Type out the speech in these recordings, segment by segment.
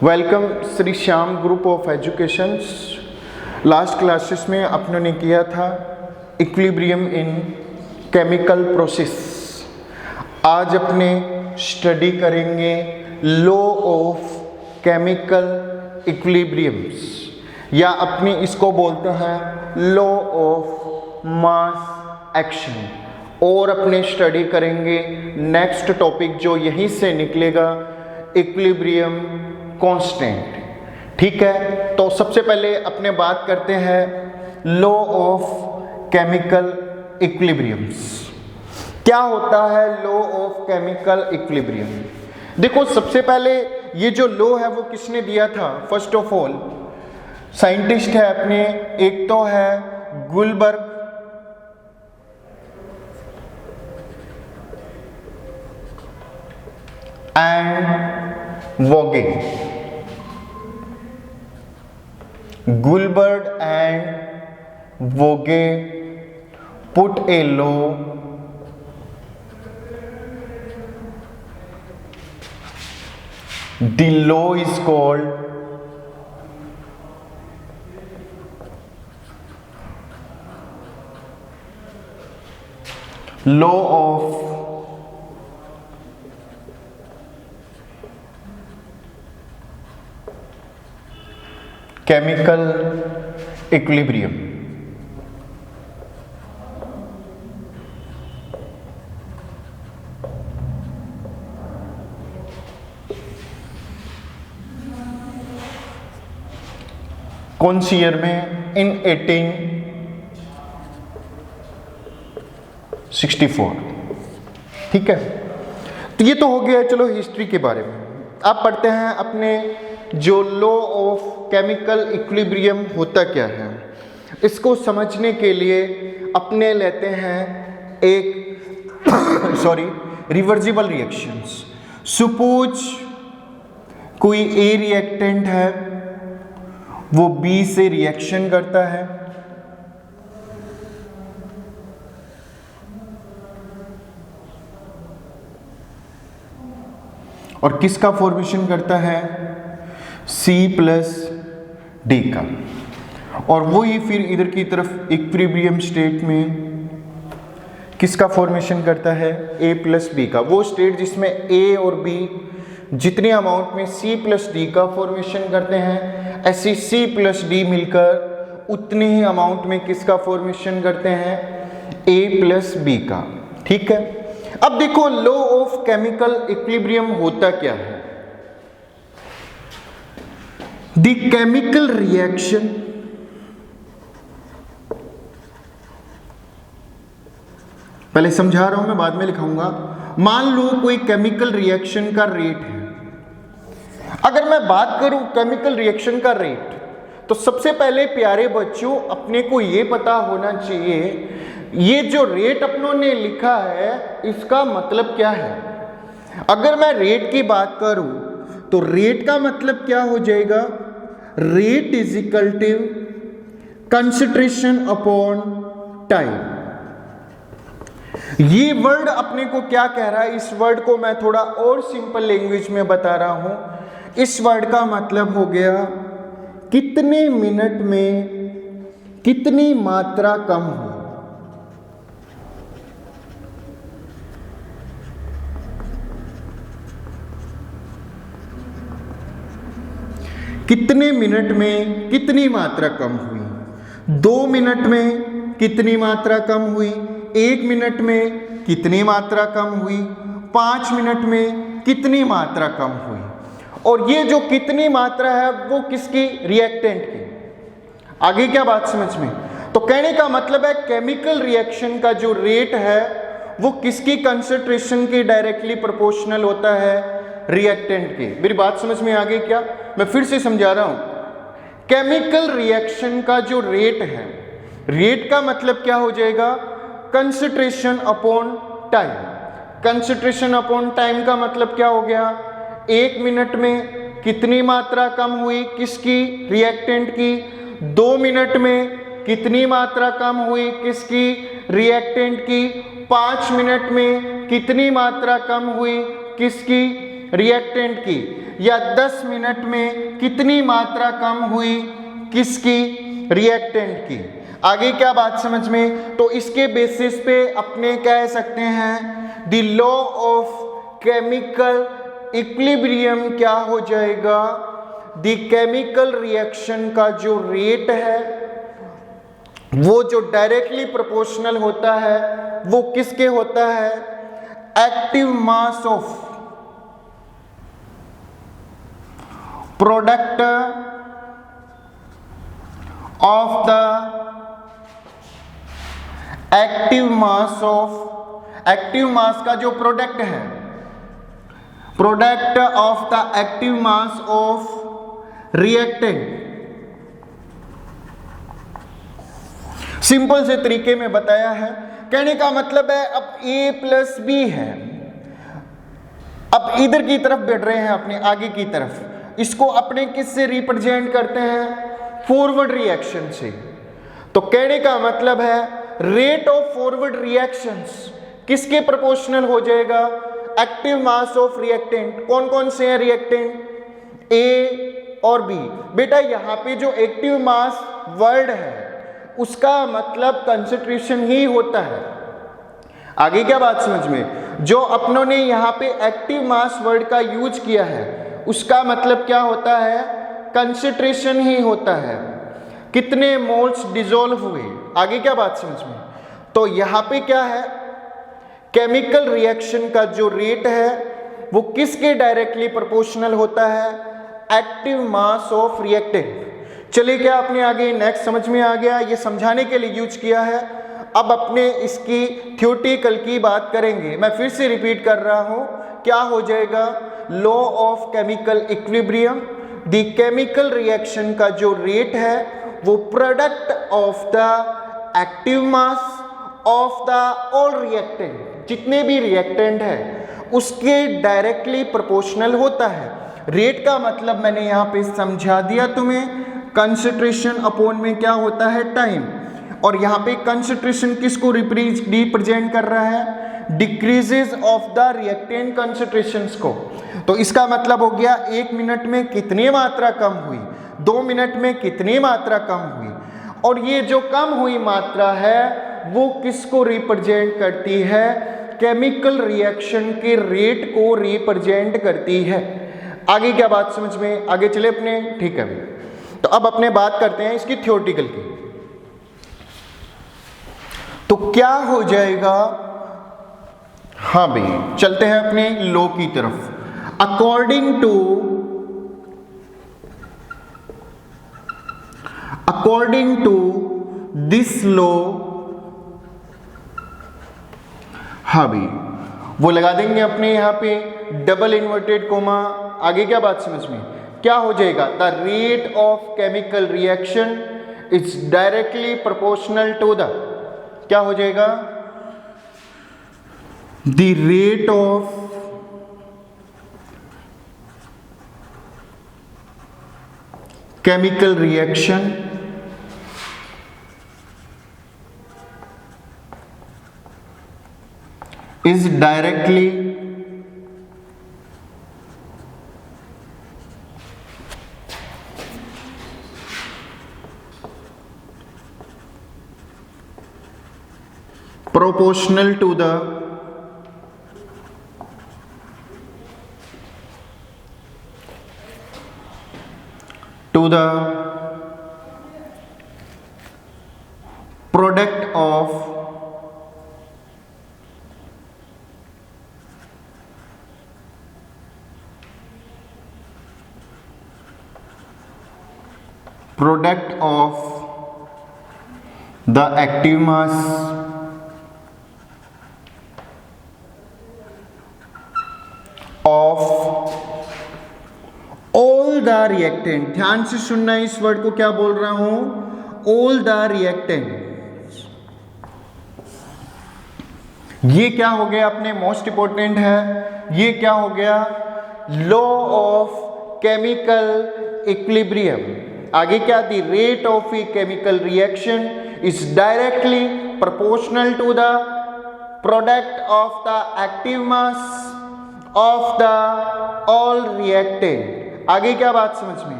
Welcome Shri Shyam group of education. Last classes में अपनों ने किया था इक्विलिब्रियम इन केमिकल प्रोसेस। आज अपने स्टडी करेंगे लॉ ऑफ केमिकल इक्विलिब्रियम्स, या अपनी इसको बोलते हैं लॉ ऑफ मास एक्शन। और अपने स्टडी करेंगे नेक्स्ट टॉपिक जो यहीं से निकलेगा, इक्विलिब्रियम कांस्टेंट। ठीक है, तो सबसे पहले अपने बात करते हैं लॉ ऑफ केमिकल इक्विलिब्रियम्स। क्या होता है लॉ ऑफ केमिकल इक्विलिब्रियम? देखो, सबसे पहले ये जो लॉ है वो किसने दिया था? फर्स्ट ऑफ ऑल साइंटिस्ट है अपने, एक तो है Guldberg and Waage. Guldberg and Waage put a law the law is called law of chemical equilibrium. कौन सी ईयर में? इन 1864। ठीक है, तो ये तो हो गया चलो हिस्ट्री के बारे में। आप पढ़ते हैं अपने जो लॉ ऑफ केमिकल इक्विलिब्रियम होता क्या है, इसको समझने के लिए अपने लेते हैं एक रिवर्सिबल रिएक्शंस। सपोज कोई ए रिएक्टेंट है, वो बी से रिएक्शन करता है, और किसका फॉर्मेशन करता है? C प्लस डी का। और वो ही फिर इधर की तरफ इक्विलिब्रियम स्टेट में किसका फॉर्मेशन करता है? A प्लस बी का। वो स्टेट जिसमें A और B जितने अमाउंट में C प्लस डी का फॉर्मेशन करते हैं, ऐसे C प्लस डी मिलकर उतने ही अमाउंट में किसका फॉर्मेशन करते हैं? A प्लस बी का। ठीक है, अब देखो लॉ ऑफ केमिकल इक्विलिब्रियम होता क्या है? The chemical reaction पहले समझा रहा हूं मैं, बाद में लिखाऊंगा। मान लो कोई केमिकल रिएक्शन का रेट है। अगर मैं बात करूं केमिकल रिएक्शन का रेट, तो सबसे पहले प्यारे बच्चों अपने को ये पता होना चाहिए ये जो रेट अपनों ने लिखा है इसका मतलब क्या है। अगर मैं रेट की बात करूं तो रेट का मतलब क्या हो जाएगा? Rate is equal to concentration upon time. ये वर्ड अपने को क्या कह रहा है? इस वर्ड को मैं थोड़ा और सिंपल लैंग्वेज में बता रहा हूं। इस वर्ड का मतलब हो गया कितने मिनट में कितनी मात्रा कम हो। कितने मिनट में कितनी मात्रा कम हुई? 2 मिनट में कितनी मात्रा कम हुई? 1 मिनट में कितनी मात्रा कम हुई? 5 मिनट में कितनी मात्रा कम हुई? और ये जो कितनी मात्रा है वो किसकी? रिएक्टेंट की। आगे क्या बात समझ में? तो कहने का मतलब है केमिकल रिएक्शन का जो रेट है वो किसकी कंसंट्रेशन की डायरेक्टली प्रोपोर्शनल होता है? रिएक्टेंट के। मेरी बात समझ में आ गई क्या? मैं फिर से समझा रहा हूं। केमिकल रिएक्शन का जो रेट है, रेट का मतलब क्या हो जाएगा? Concentration upon time. Concentration upon time का मतलब क्या हो गया? 1 मिनट में कितनी मात्रा कम हुई? किसकी? रिएक्टेंट की। 2 मिनट में कितनी मात्रा कम हुई? किसकी? रिएक्टेंट की। 5 मिनट में कितनी मात्रा कम हुई? किसकी? रिएक्टेंट की। या 10 मिनट में कितनी मात्रा कम हुई, किसकी, रिएक्टेंट की। आगे क्या बात समझ में, तो इसके बेसिस पे अपने कह सकते हैं the law of chemical equilibrium क्या हो जाएगा, द केमिकल रिएक्शन का जो रेट है वो जो डायरेक्टली प्रोपोर्शनल होता है वो किसके होता है, active mass of product of the active मास का जो प्रोडक्ट है, product of the active mass of reactant. Simple से तरीके में बताया है। कहने का मतलब है अब A प्लस बी है, अब इधर की तरफ बढ़ रहे हैं अपने आगे की तरफ, इसको अपने किससे रिप्रेजेंट करते हैं, फॉरवर्ड रिएक्शन से। तो कहने का मतलब है रेट ऑफ फॉरवर्ड रिएक्शंस किसके प्रोपोर्शनल हो जाएगा, एक्टिव मास ऑफ रिएक्टेंट। कौन कौन से हैं रिएक्टेंट, ए और बी। बेटा यहाँ पे जो एक्टिव मास वर्ड है उसका मतलब कंसंट्रेशन ही होता है। आगे क्या बात समझ में, जो अपनों ने यहाँ पे एक्टिव मास वर्ड का यूज किया है उसका मतलब क्या होता है, कंसंट्रेशन ही होता है, कितने मोल्स डिसॉल्व हुए। आगे क्या बात समझ में, तो यहाँ पे क्या है, केमिकल रिएक्शन का जो रेट है वो किसके डायरेक्टली प्रोपोर्शनल होता है, एक्टिव मास ऑफ रिएक्टेंट। चलिए क्या आपने आगे नेक्स्ट समझ में आ गया, ये समझाने के लिए यूज किया है। अब अपने इसकी थ्योरेटिकल की बात करेंगे। मैं फिर से रिपीट कर रहा हूँ, क्या हो जाएगा, law of chemical equilibrium, the chemical reaction का जो रेट है वो product of the active mass of the all reactant, जितने भी रिएक्टेंट है उसके डायरेक्टली प्रोपोर्शनल होता है। रेट का मतलब मैंने यहाँ पे समझा दिया तुम्हें, कंसंट्रेशन अपॉन में क्या होता है, टाइम। और यहाँ पे कंसंट्रेशन किसको रिप्रेजेंट कर रहा है, decreases of the reactant concentrations को। तो इसका मतलब हो गया 1 मिनट में कितनी मात्रा कम हुई, 2 मिनट में कितनी मात्रा कम हुई। और ये जो कम हुई मात्रा है वो किसको रिप्रेजेंट करती है, केमिकल रिएक्शन के रेट को रिप्रेजेंट करती है। आगे क्या बात समझ में, आगे चले अपने, ठीक है। तो अब अपने बात करते हैं इसकी थ्योरेटिकल की। तो क्या हो जाएगा, हाँ भाई चलते हैं अपने लॉ की तरफ। अकॉर्डिंग टू दिस लॉ, हाँ भाई वो लगा देंगे अपने यहाँ पे डबल इन्वर्टेड कोमा। आगे क्या बात समझ में, क्या हो जाएगा, the rate of chemical reaction is directly proportional to the, क्या हो जाएगा, the rate of chemical reaction is directly proportional to the product of the active mass of all the reactant। ध्यान से सुनना, इस वर्ड को क्या बोल रहा हूं, all the reactant। ये क्या हो गया अपने, मोस्ट इंपॉर्टेंट है, ये क्या हो गया, लॉ ऑफ केमिकल इक्विलिब्रियम। आगे क्या, the rate of a chemical reaction is directly proportional to the product of the active mass of the all reactant. आगे क्या बात समझ में?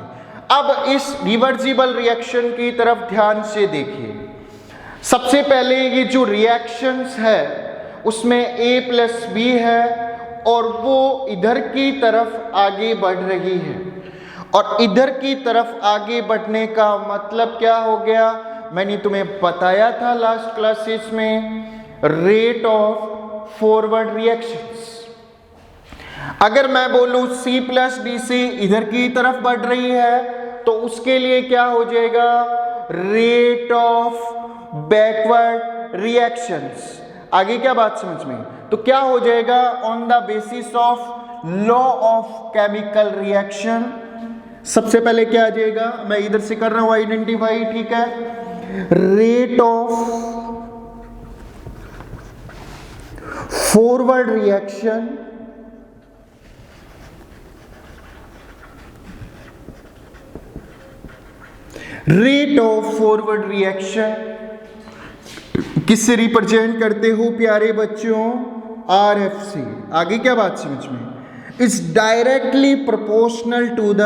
अब इस रिवर्सिबल रिएक्शन की तरफ ध्यान से देखिए। सबसे पहले ये जो रिएक्शंस है उसमें A+B है और वो इधर की तरफ आगे बढ़ रही है, और इधर की तरफ आगे बढ़ने का मतलब क्या हो गया? मैंने तुम्हें बताया था लास्ट क्लासेस में, रेट ऑफ फॉरवर्ड रिएक्शंस। अगर मैं बोलूं C+D से इधर की तरफ बढ़ रही है तो उसके लिए क्या हो जाएगा? Rate of backward reactions. आगे क्या बात समझ में? तो क्या हो जाएगा? On the basis of law of chemical reaction. सबसे पहले क्या आ जाएगा? मैं इधर से कर रहा हूं आइडेंटिफाई, ठीक है। Rate of forward reaction rate of forward reaction किससे रिप्रेजेंट करते हो प्यारे बच्चों? RF से। आगे क्या बात समझ में? It's directly proportional to the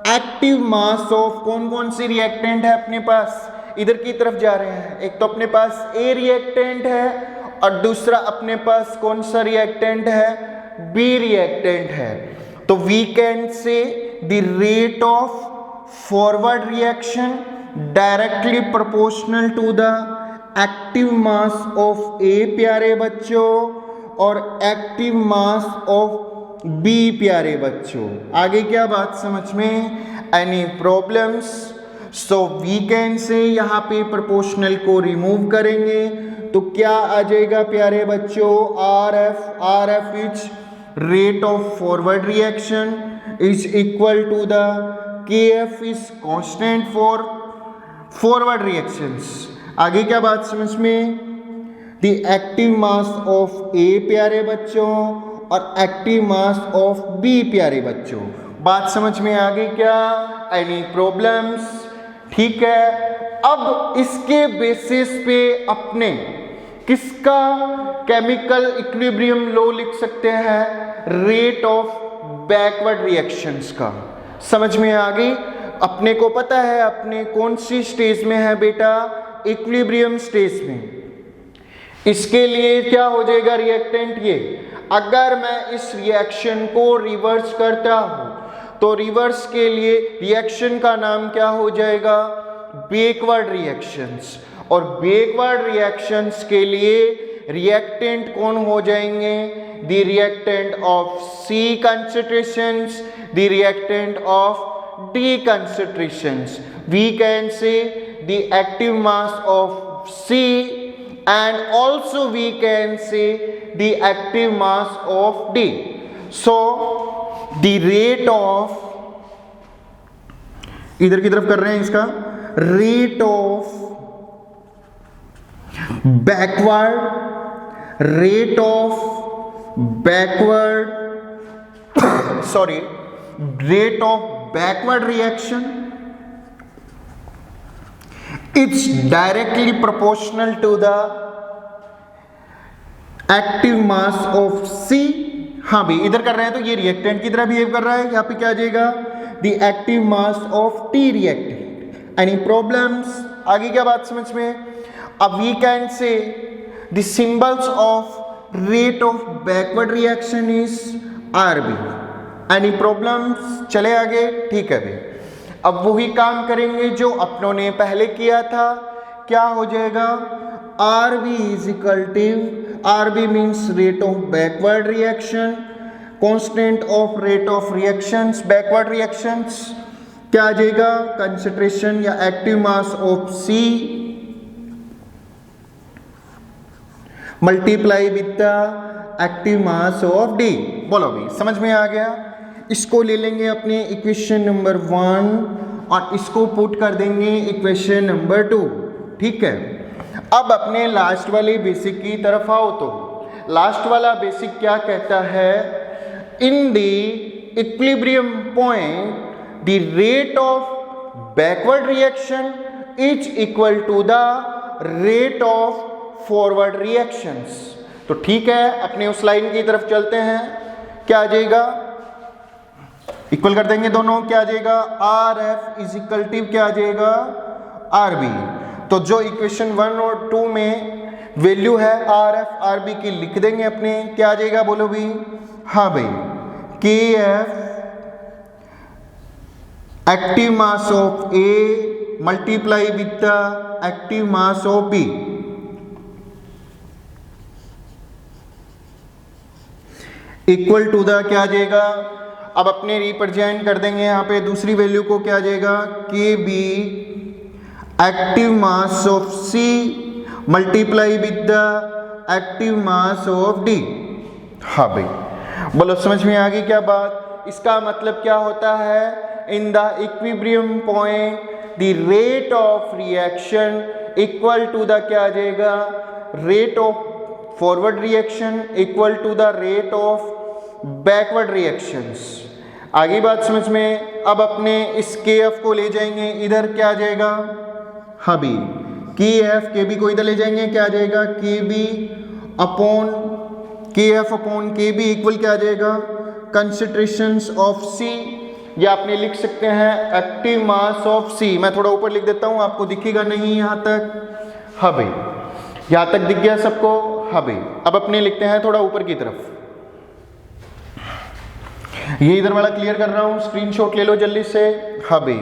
active mass of. कौन कौन सी रिएक्टेंट है अपने पास? इधर की तरफ जा रहे हैं। एक तो अपने पास A रिएक्टेंट है और दूसरा अपने पास कौन सा रिएक्टेंट है? B रिएक्टेंट है। तो we can say the rate of forward reaction directly proportional to the active mass of A प्यारे बच्चों और एक्टिव मास ऑफ B प्यारे बच्चों। आगे क्या बात समझ में? Any problems? So we can say यहाँ पे प्रोपोर्शनल को रिमूव करेंगे तो क्या आ जाएगा प्यारे बच्चों? RF is rate of forward reaction is equal to the KF is constant for forward reactions. आगे क्या बात समझ में? The active mass of A प्यारे बच्चों और एक्टिव मास ऑफ B प्यारे बच्चों। बात समझ में आ गई क्या? Any problems? ठीक है। अब इसके बेसिस पे अपने किसका केमिकल इक्विलिब्रियम लॉ लिख सकते हैं? रेट ऑफ बैकवर्ड रिएक्शंस का। समझ में आ गई? अपने को पता है अपने कौन सी स्टेज में है बेटा? इक्विलिब्रियम स्टेज में। इसके लिए क्या हो जाएगा रिएक्टेंट? ये अगर मैं इस रिएक्शन को रिवर्स करता हूं तो रिवर्स के लिए रिएक्शन का नाम क्या हो जाएगा? Backward reactions. और बैकवर्ड रिएक्शंस के लिए रिएक्टेंट कौन हो जाएंगे? The reactant of C concentrations, the reactant of D concentrations. We can say the active mass of C and also we can say the active mass of D. So the rate of, इधर की तरफ कर रहे हैं इसका, rate of backward reaction, it's directly proportional to the active mass of C। हाँ भाई इधर कर रहे हैं तो ये रिएक्टेंट की तरह बिहेव कर रहा है। यहाँ पे क्या आ जाएगा? the active mass of T reactant। any problems? आगे क्या बात समझ में? अब we can say the symbols of rate of backward reaction is RB। any problems? चले आगे, ठीक है भाई। अब वही काम करेंगे जो अपनों ने पहले किया था। क्या हो जाएगा? RB is equal to, RB means rate of backward reaction, constant of rate of reactions, backward reactions क्या आ जाएगा? कंसंट्रेशन या active mass of C multiply with the active mass of D। बोलो भाई समझ में आ गया? इसको ले लेंगे अपने इक्वेशन नंबर 1 और इसको पुट कर देंगे इक्वेशन नंबर 2। ठीक है। अब अपने लास्ट वाले बेसिक की तरफ आओ। तो लास्ट वाला बेसिक क्या कहता है? In the equilibrium point the rate of backward reaction is equal to the rate of forward reactions. तो ठीक है, अपने उस लाइन की तरफ चलते हैं। क्या आ जाएगा? इक्वल कर देंगे दोनों, क्या आ जाएगा R F is equal to क्या आ जाएगा आर बी। तो जो इक्वेशन 1 और 2 में वैल्यू है आर एफ आर बी की लिख देंगे अपने, क्या आ जाएगा बोलो भी, हाँ भाई K F active mass of A multiply with the active mass of B equal to the क्या आ जाएगा, अब अपने रिप्रेजेंट कर देंगे यहाँ पे दूसरी वैल्यू को, क्या आ जाएगा K B active mass of C multiply with the active mass of D. हाँ भाई बोलो समझ में आ गई क्या बात। इसका मतलब क्या होता है, in the equilibrium point the rate of reaction equal to the क्या आ जाएगा rate of forward reaction equal to the rate of backward reactions. आगे बात समझ में। अब अपने इस के एफ को ले जाएंगे इधर, क्या आ जाएगा हाँ भी के एफ के बी को इधर ले जाएंगे, क्या आ जाएगा के बी अपॉन के एफ अपॉन के बी इक्वल क्या आ जाएगा कंसंट्रेशंस ऑफ सी, या आपने लिख सकते हैं एक्टिव मास ऑफ सी। मैं थोड़ा ऊपर लिख देता हूं, आपको दिखेगा नहीं यहां तक, हाँ भाई यहां तक दिख गया सबको, हाँ भाई। अब अपने लिखते हैं थोड़ा ऊपर की तरफ, ये इधर वाला क्लियर कर रहा हूं, स्क्रीनशॉट ले लो जल्दी से, हाँ भाई।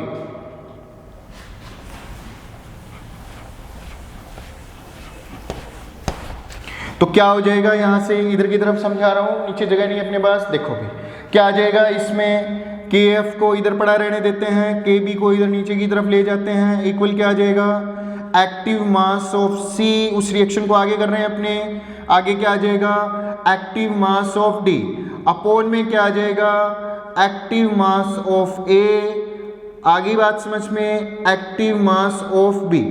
तो क्या हो जाएगा, यहां से इधर की तरफ समझा रहा हूं, नीचे जगह नहीं अपने पास, देखो भी क्या आ जाएगा, इसमें के एफ को इधर पड़ा रहने देते हैं, के बी को इधर नीचे की तरफ ले जाते हैं, इक्वल क्या आ जाएगा एक्टिव मास ऑफ सी, उस रिएक्शन को आगे कर रहे हैं अपने, आगे क्या आ जाएगा active mass of D upon में क्या आ जाएगा एक्टिव मास ऑफ ए, आगे बात समझ में एक्टिव मास ऑफ बी।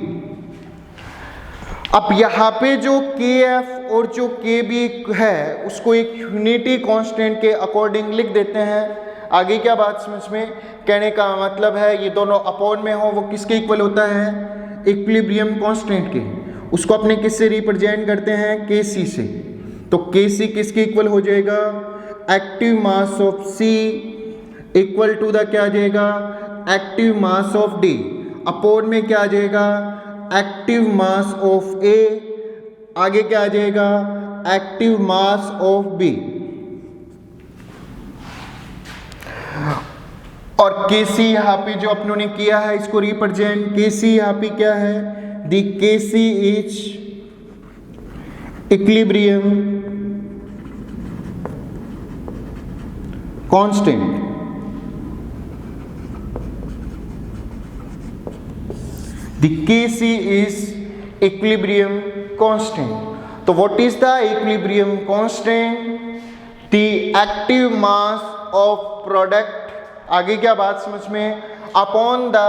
अब यहाँ पे जो के एफ और जो के बी है उसको एक यूनिटी कांस्टेंट के अकॉर्डिंग लिख देते हैं। आगे क्या बात समझ में, कहने का मतलब है ये दोनों अपॉन में हो, वो किसके इक्वल होता है इक्विलिब्रियम कांस्टेंट के, उसको अपने किससे रिप्रेजेंट करते हैं के सी से। तो के सी किसके इक्वल हो जाएगा active mass of C equal to the क्या आ जाएगा active mass of D upon में क्या आ जाएगा एक्टिव मास ऑफ ए, आगे क्या आ जाएगा एक्टिव मास ऑफ बी। और के सी यहाँ पे जो अपनों ने किया है इसको रिप्रेजेंट, के सी यहाँ पे क्या है the K c is equilibrium constant. The Kc is equilibrium constant. So what is the equilibrium constant? The active mass of product, आगे क्या बात समझ में, upon the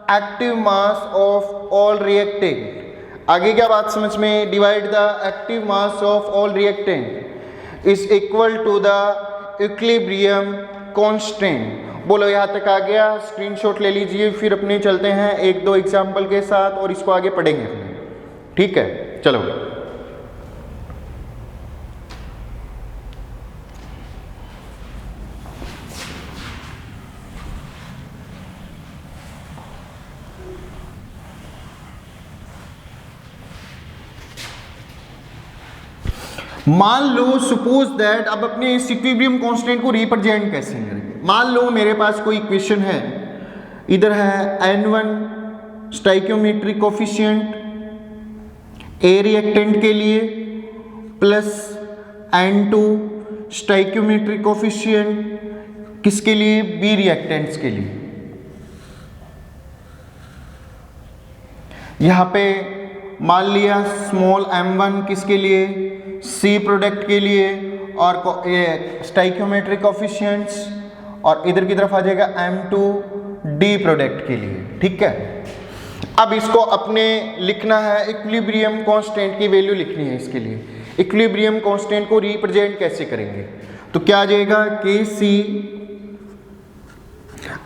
active mass of all reactant, आगे क्या बात समझ में, divide the active mass of all reactant is equal to the equilibrium constant। बोलो यहाँ तक आ गया, स्क्रीनशॉट ले लीजिए, फिर अपने चलते हैं एक दो एग्जाम्पल के साथ और इसको आगे पढ़ेंगे अपने, ठीक है चलो। मान लो सपोज दैट, अब अपने इस इक्विलिब्रियम कांस्टेंट को रिप्रेजेंट कैसे करेंगे। मान लो मेरे पास कोई इक्वेशन है, इधर है N1 स्टोइकियोमेट्रिक कोफिशिएंट ए रिएक्टेंट के लिए प्लस N2 स्टोइकियोमेट्रिक कोफिशिएंट किसके लिए, बी रिएक्टेंट्स के लिए। यहां पे मान लिया स्मॉल m1 किसके लिए, सी प्रोडक्ट के लिए, और स्टोइकियोमेट्रिक कोफिशिएंट्स, और इधर की तरफ आ जाएगा m2 डी प्रोडक्ट के लिए, ठीक है। अब इसको अपने लिखना है, इक्विलिब्रियम कांस्टेंट की वैल्यू लिखनी है इसके लिए। इक्विलिब्रियम कांस्टेंट को रिप्रेजेंट कैसे करेंगे, तो क्या आ जाएगा के सी।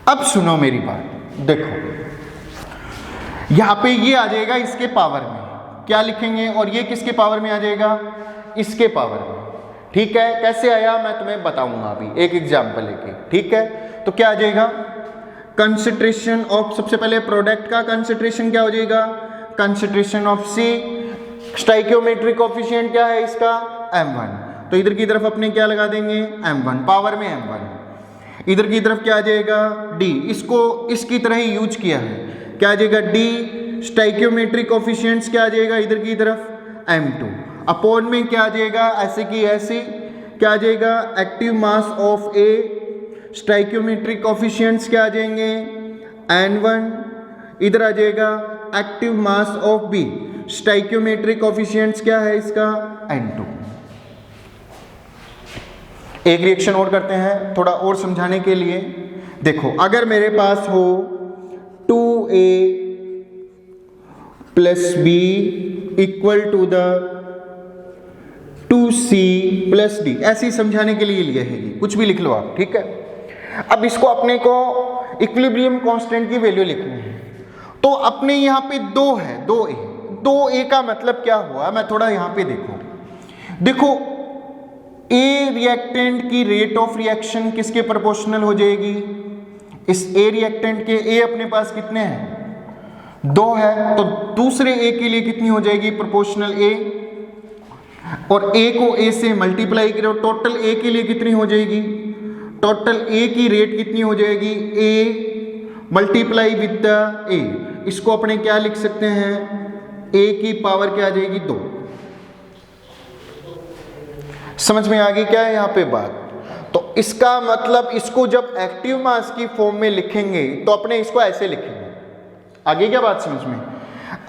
अब सुनो मेरी बात, देखो यहां पे ये आ जाएगा इसके पावर में, क्या लिखेंगे, और ये किसके पावर में आ जाएगा, इसके पावर में, ठीक है, कैसे आया मैं तुम्हें बताऊंगा अभी एक एग्जाम्पल लेके। ठीक है, तो क्या आ जाएगा, कंसंट्रेशन ऑफ, सबसे पहले प्रोडक्ट का कंसंट्रेशन क्या हो जाएगा, concentration of C, stoichiometric coefficient क्या है इसका, m1, तो इधर की तरफ अपने क्या लगा देंगे, m1, पावर में m1। इधर की तरफ क्या आ जाएगा, d, इसको इसकी तरह ही यूज किया है, क्या आ जाएगा d, स्टाइकियोमेट्रिक कोएफिशिएंट्स क्या आ जाएगा इधर की तरफ, m2, अपॉन में क्या आ जाएगा, ऐसे की ऐसे क्या आ जाएगा, active mass of A, stoichiometric coefficients क्या आ जाएंगे, n1, इधर आ जाएगा active mass of B, stoichiometric coefficients क्या है इसका, n2। एक रिएक्शन और करते हैं थोड़ा और समझाने के लिए। देखो अगर मेरे पास हो 2a plus B equal to the 2c plus D, ऐसे ही समझाने के लिए लिया है, कुछ भी लिख लो आप। ठीक है, अब इसको अपने को इक्विलिब्रियम कांस्टेंट की वैल्यू लिखनी है, तो अपने यहाँ पे 2 है, 2a का मतलब क्या हुआ, मैं थोड़ा यहाँ पे देखो ए रिएक्टेंट की रेट ऑफ रिएक्शन किसके प्रोपोर्शनल हो जाएगी, इस ए रिएक्टेंट के, ए अपने पास कितने हैं, 2 है, तो दूसरे ए के लिए कितनी हो जाएगी प्रोपोर्शनल ए, और ए को ए से मल्टीप्लाई करो, टोटल ए के लिए कितनी हो जाएगी, टोटल ए की रेट कितनी हो जाएगी, ए मल्टीप्लाई विद द ए, इसको अपने क्या लिख सकते हैं, ए की पावर क्या आ जाएगी, 2। समझ में आ गई क्या है यहाँ पे बात। तो इसका मतलब इसको जब एक्टिव मास की फॉर्म में लिखेंगे तो अपने इसको ऐसे लिखेंगे, आगे क्या बात समझ में।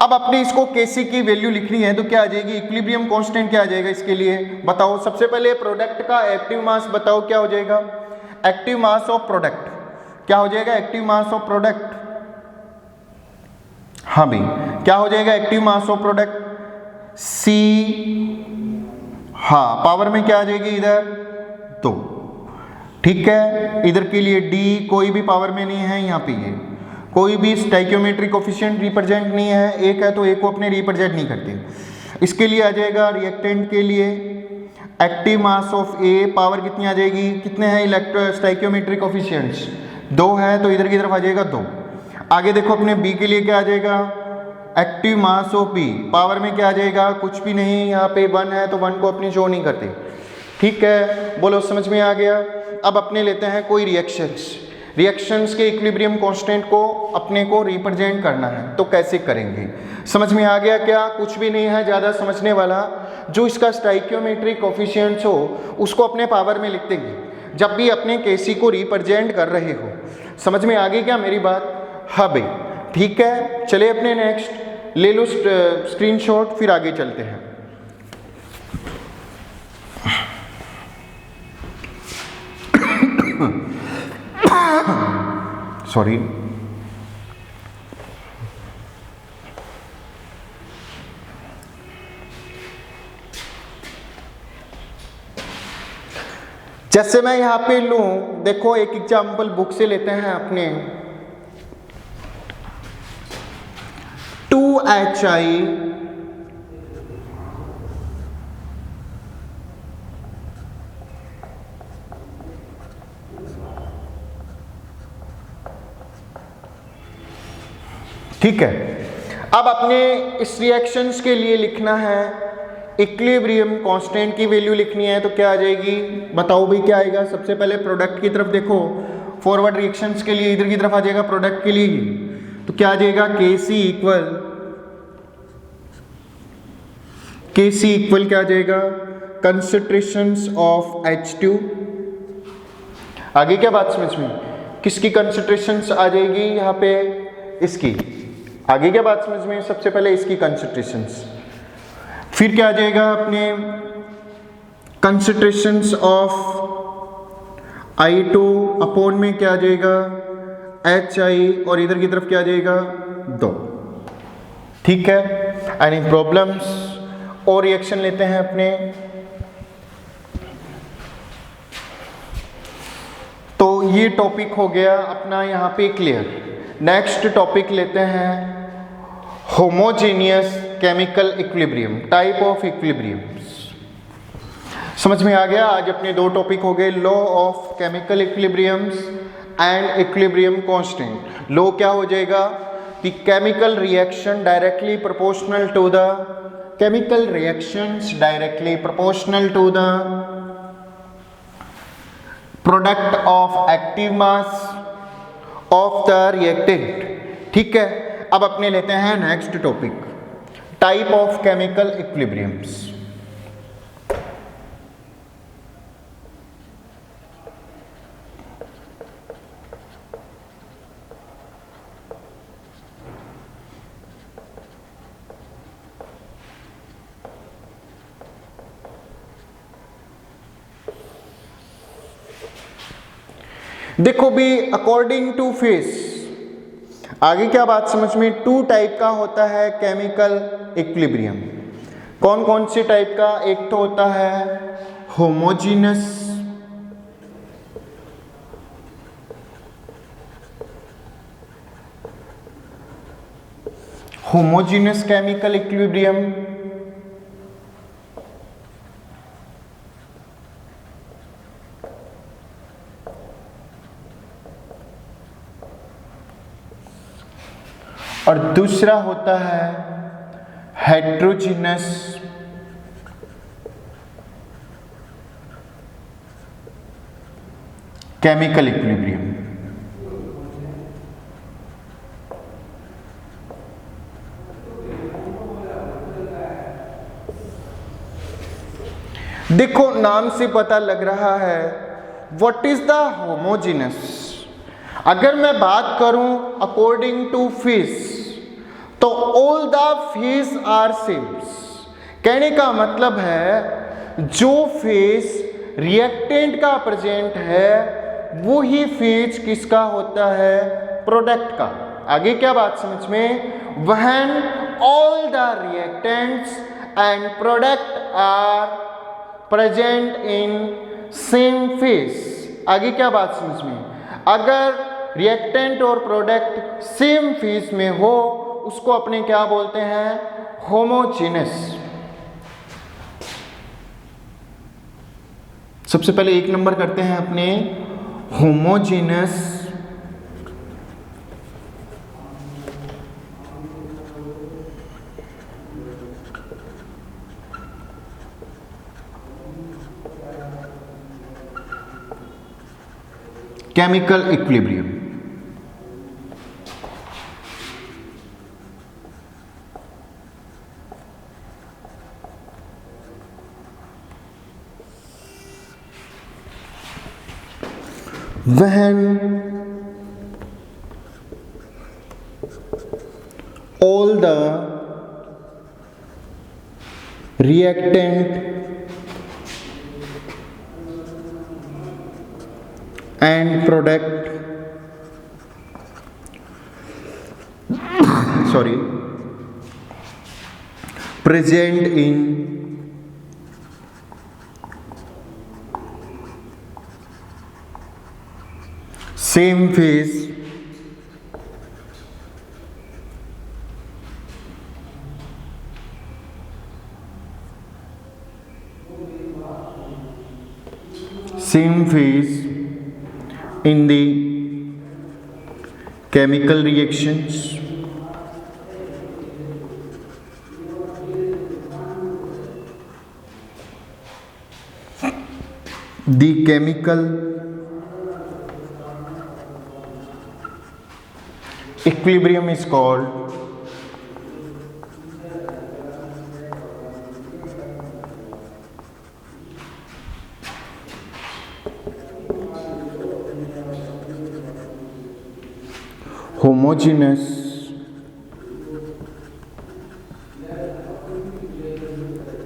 अब अपने इसको केसी की वैल्यू लिखनी है तो क्या आ जाएगी, इक्विलिब्रियम कांस्टेंट क्या आ जाएगा इसके लिए, बताओ। सबसे पहले प्रोडक्ट का एक्टिव मास बताओ क्या हो जाएगा, एक्टिव मास ऑफ प्रोडक्ट क्या हो जाएगा, एक्टिव मास ऑफ प्रोडक्ट, हाँ भाई क्या हो जाएगा, active mass of product C, हाँ पावर में क्या आ जाएगी इधर 2। ठीक है, इधर के लिए डी कोई भी पावर में नहीं है, यहाँ पे ये कोई भी स्टाइकियोमेट्रिक कोएफिशिएंट रिप्रेजेंट नहीं है, एक है तो एक को अपने रिप्रेजेंट नहीं करते। इसके लिए आ जाएगा रिएक्टेंट के लिए active mass of A, power कितनी आ जाएगी, कितने हैं इलेक्ट्रो स्टाइकियोमेट्रिक कोएफिशिएंट्स, 2 है तो इधर की तरफ आ जाएगा 2। आगे देखो अपने बी के लिए क्या आ जाएगा, active mass of B, power में क्या आ जाएगा, कुछ भी नहीं, यहाँ पे 1 है तो 1 को अपनी शो नहीं करते। ठीक है, बोलो समझ में आ गया। अब अपने लेते हैं कोई रिएक्शंस के इक्विलिब्रियम कांस्टेंट को अपने को रिप्रेजेंट करना है, तो कैसे करेंगे, समझ में आ गया क्या, कुछ भी नहीं है ज़्यादा समझने वाला। जो इसका स्टाइकियोमेट्रिक कोएफिशिएंट्स हो उसको अपने पावर में लिख देंगे जब भी अपने केसी को रिप्रेजेंट कर रहे हो। समझ में आ गई क्या मेरी बात, हाँ भाई ठीक है। चले अपने नेक्स्ट ले लो स्क्रीनशॉट, फिर आगे चलते हैं। सॉरी, जैसे मैं यहां पे लूं, देखो एक एग्जांपल बुक से लेते हैं अपने 2HI ठीक है। अब अपने इस रिएक्शंस के लिए लिखना है इक्विलिब्रियम कांस्टेंट की वैल्यू लिखनी है, तो क्या आ जाएगी बताओ भाई क्या आएगा। सबसे पहले प्रोडक्ट की तरफ देखो, फॉरवर्ड रिएक्शंस के लिए इधर की तरफ आ जाएगा प्रोडक्ट के लिए ही, तो क्या आ जाएगा Kc इक्वल क्या आ जाएगा, कंसंट्रेशंस ऑफ H2। आगे क्या बात समझ में, किसकी कंसंट्रेशंस आ जाएगी यहाँ पे, इसकी। आगे क्या बात समझ में, सबसे पहले इसकी कंसंट्रेशंस, फिर क्या आ जाएगा अपने कंसंट्रेशंस ऑफ I2 अपॉन में क्या आ जाएगा HI, और इधर की तरफ क्या आ जाएगा 2। ठीक है, एनी प्रॉब्लम्स। और रिएक्शन लेते हैं अपने, तो ये टॉपिक हो गया अपना यहाँ पे क्लियर। नेक्स्ट टॉपिक लेते हैं homogeneous chemical equilibrium, type of equilibriums. समझ में आ गया। आज अपने दो टॉपिक हो गए, law of chemical equilibriums and equilibrium constant. Law क्या हो जाएगा कि chemical reaction directly proportional to the chemical reactions directly proportional to the product of active mass of the reactant. ठीक है, अब अपने लेते हैं next topic, type of chemical equilibriums. देखो भी अकॉर्डिंग टू फेस, आगे क्या बात समझ में, टू टाइप का होता है केमिकल इक्विलिब्रियम। कौन कौन से टाइप का? एक तो होता है होमोजीनस, होमोजीनस केमिकल इक्विलिब्रियम, और दूसरा होता है हेट्रोजीनस केमिकल इक्विलिब्रियम। देखो नाम से पता लग रहा है व्हाट इज द होमोजीनस। अगर मैं बात करूं अकॉर्डिंग टू फेस, तो all the phase are sames. कहने का मतलब है जो फेस रिएक्टेंट का प्रेजेंट है वो ही फेस किसका होता है? प्रोडक्ट का। आगे क्या बात समझ में, when all the reactants and product are present in same phase. आगे क्या बात समझ में, अगर रिएक्टेंट और प्रोडक्ट सेम फेस में हो उसको अपने क्या बोलते हैं? होमोजीनस। सबसे पहले एक नंबर करते हैं अपने homogeneous chemical equilibrium. When all the reactant and product present in same phase in the chemical reactions the chemical equilibrium is called homogeneous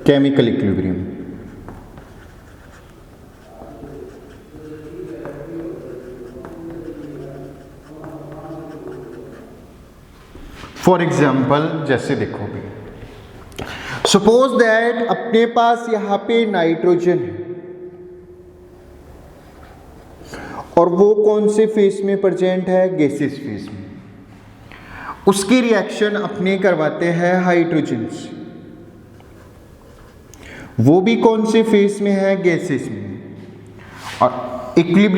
chemical equilibrium. For example जैसे देखो भी, सपोज दैट अपने पास यहां पे नाइट्रोजन है और वो कौन से फेस में प्रेजेंट है? गैसेस फेस में। उसकी रिएक्शन अपने करवाते हैं हाइड्रोजन से। वो भी कौन से फेस में है, गैसेस में। और इक्विलिब्रियम